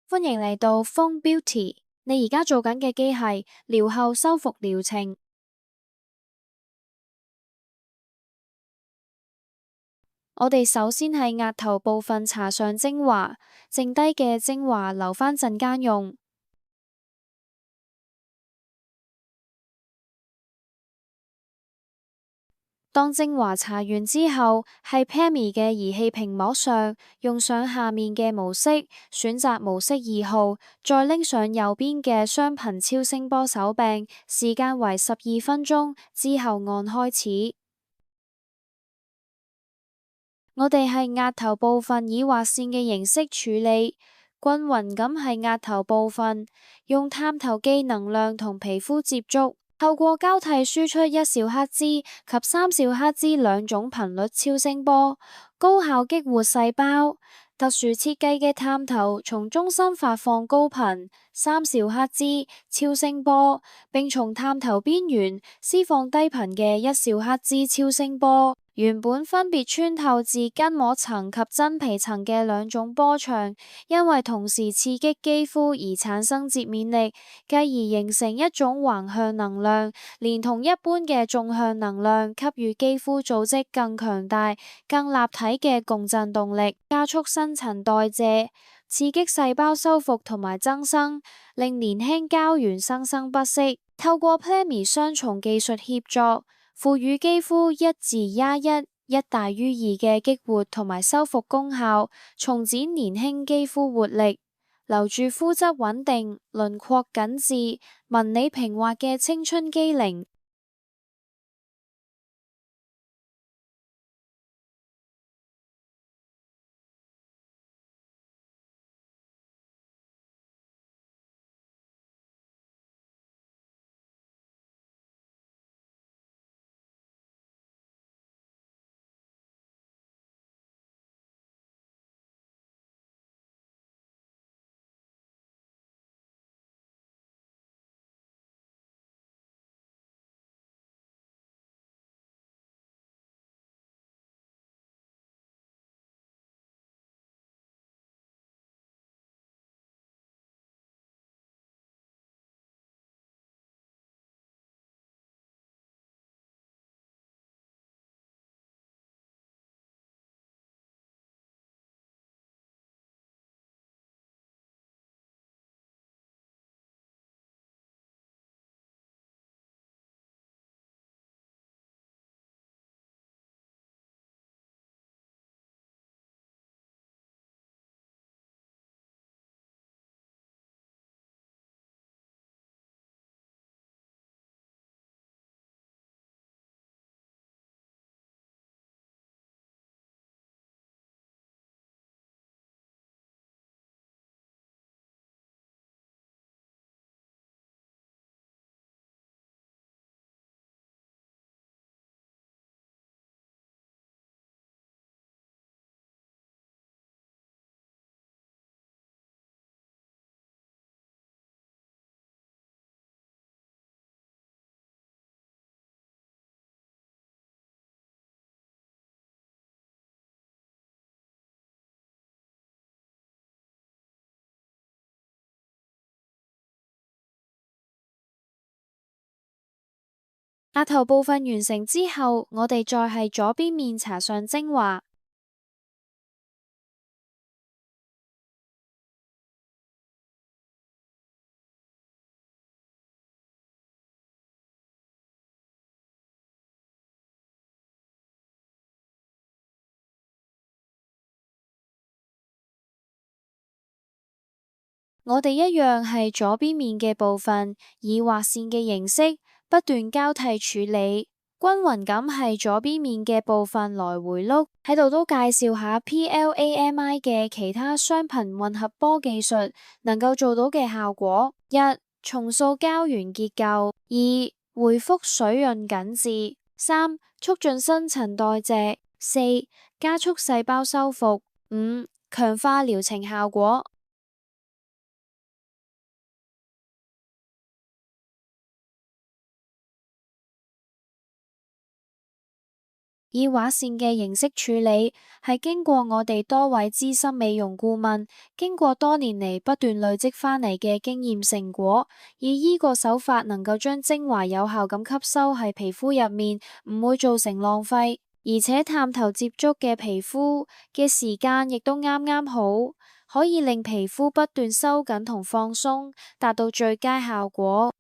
歡迎嚟到 Fung Beauty，你而家做緊嘅機係療後修復療程。我哋首先係額頭部分搽上精華，剩低嘅精華留返陣間用。當精華搽完之後，喺 Pammy 嘅儀器屏幕上用上下面嘅模式，選擇模式2號，再拎上右邊嘅雙頻超聲波手柄，時間為12分鐘，之後按開始。我哋係額頭部分以畫線嘅形式處理，均勻咁係額頭部分，用探頭機能量同皮膚接觸。透過交替輸出1兆赫茲及3兆赫茲兩種頻率超聲波，高效激活細胞。特殊設計嘅探頭從中心發放高頻3兆赫茲超聲波，並從探頭邊緣施放低頻嘅1兆赫茲超聲波。原本分別穿透至筋膜層及真皮層嘅兩種波長，因為同時刺激肌膚而產生摺面力，繼而形成一種橫向能量，連同一般嘅縱向能量，給予肌膚組織更強大、更立體嘅共振動力，加速新陳代謝，刺激細胞修復同埋增生，令年輕膠原生生不息。透過 Pammy 雙重技術協作，賦予肌膚1+1，1大於2嘅激活同埋修復功效，重展年輕肌膚活力，留住膚質穩定、輪廓緊緻、紋理平滑嘅青春機靈。額頭部分完成之後，我哋再係左邊面搽上精華。我哋一樣係左邊面嘅部分，以畫線嘅形式不斷交替處理，均勻咁係左邊面嘅部分來回碌。喺度都介紹下 PLAMI 嘅其他雙頻混合波技術能夠做到嘅效果：一、重塑膠原結構；二、回復水潤緊緻；三、促進新陳代謝；四、加速細胞修復；五、強化療程效果。以畫線嘅形式處理，係經過我哋多位資深美容顧問，經過多年嚟不斷累積返嚟嘅經驗成果，以呢個手法能夠將精華有效咁吸收喺皮膚入面，唔會造成浪費，而且探頭接觸嘅皮膚嘅時間亦都啱啱好，可以令皮膚不斷收緊同放鬆，達到最佳效果。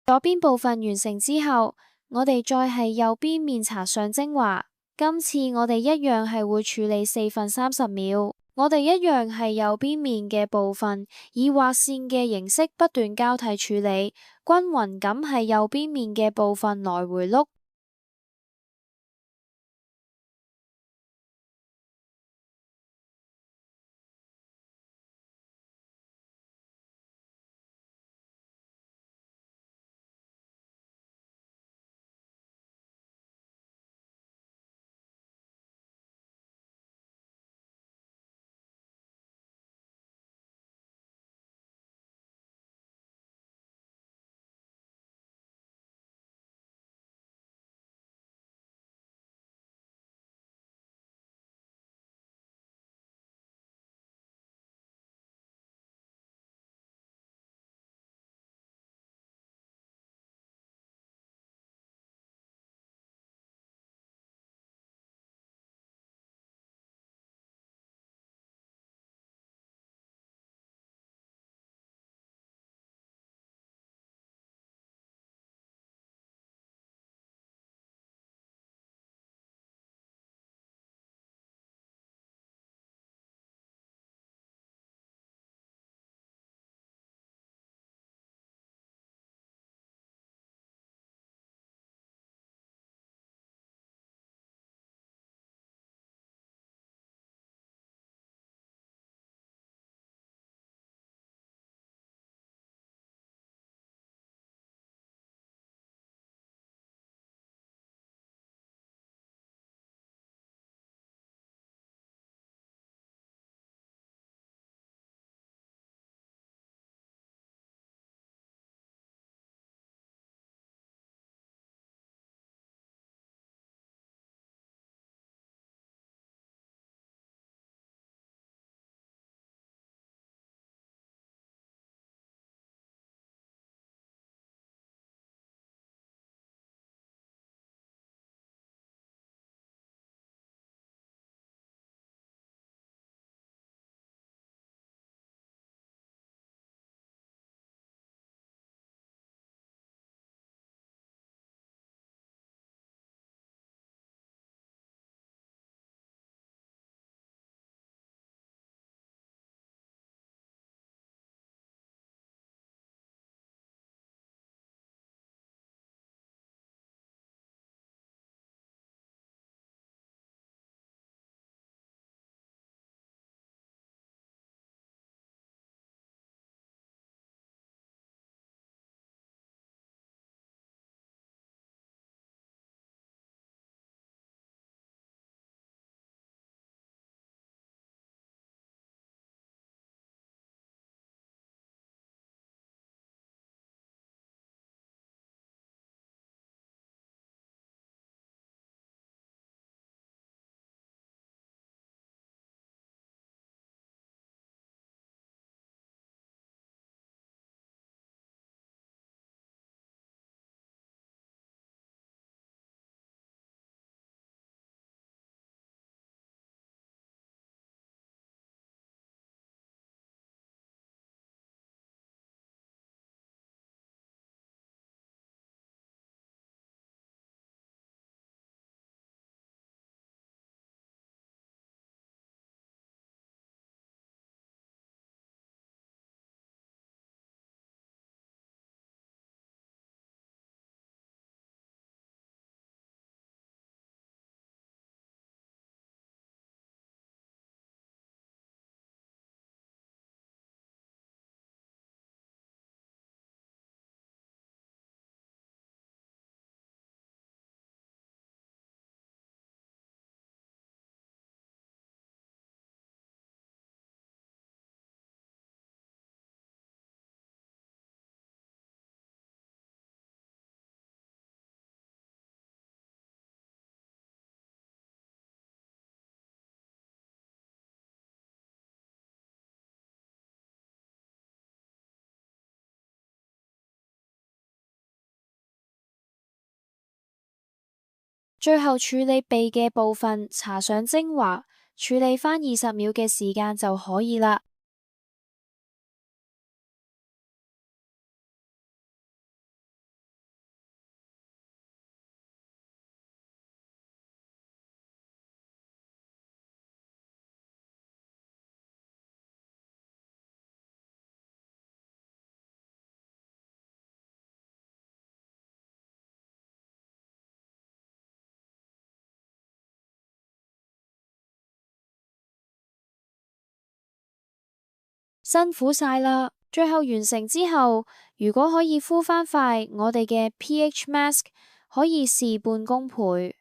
左邊部分完成之後，我哋再係右邊面搽上精華。今次我哋一樣係會處理4分30秒。我哋一樣係右邊面嘅部分，以畫線嘅形式不斷交替處理，均勻咁係右邊面嘅部分來回碌。最後處理鼻嘅部分，搽上精華，處理返20秒嘅時間就可以啦。辛苦晒啦！最後完成之後，如果可以敷返塊我哋嘅 pH mask，可以事半功倍。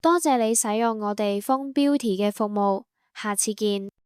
多謝你使用我哋 Phone Beauty 嘅服務，下次見。